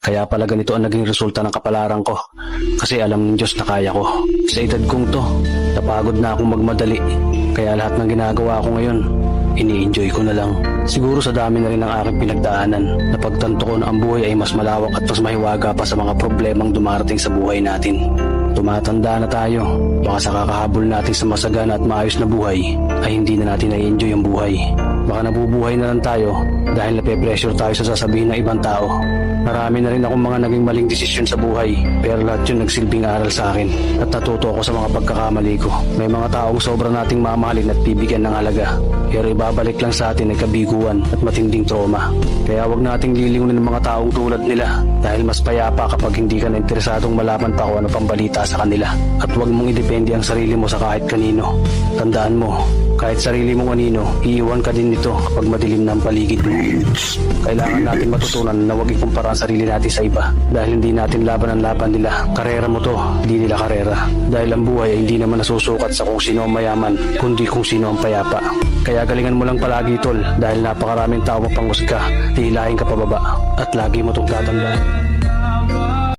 Kaya pala ganito ang naging resulta ng kapalaran ko. Kasi alam ng Diyos na kaya ko. Sa edad kong to, napagod na akong magmadali. Kaya lahat ng ginagawa ko ngayon, ini-enjoy ko na lang. Siguro sa dami na rin ng aking pinagdaanan, napagtanto ko na ang buhay ay mas malawak at mas mahiwaga pa sa mga problemang dumarating sa buhay natin. Tumatanda na tayo, baka sa kakahabol natin sa masagana at maayos na buhay, ay hindi na natin na-enjoy ang buhay. Baka nabubuhay na lang tayo dahil nape-pressure tayo sa sasabihin ng ibang tao. Marami na rin akong mga naging maling desisyon sa buhay, pero lahat yun nagsilbing aral sa akin at natuto ako sa mga pagkakamali ko. May mga taong sobra nating mamahalin at bibigyan ng halaga, pero ibabalik lang sa atin ay kabiguan at matinding trauma. Kaya wag nating lilingunin ng mga taong tulad nila dahil mas payapa kapag hindi ka na interesadong malaman pa kung ano pang balita sa kanila. At wag mong idepende ang sarili mo sa kahit kanino. Tandaan mo, kahit sarili mong anino, iiwan ka din nito kapag madilim na ang paligid mo. Kailangan natin matutunan na huwag ikumpara ang sarili natin sa iba dahil hindi natin laban ang laban nila. Karera mo to, hindi nila karera. Dahil ang buhay ay hindi naman nasusukat sa kung sino ang mayaman, kundi kung sino ang payapa. Kaya galingan mo lang palagi tol dahil napakaraming tao mapanghusga, hihilahin ka pababa at lagi mo itong tatandaan.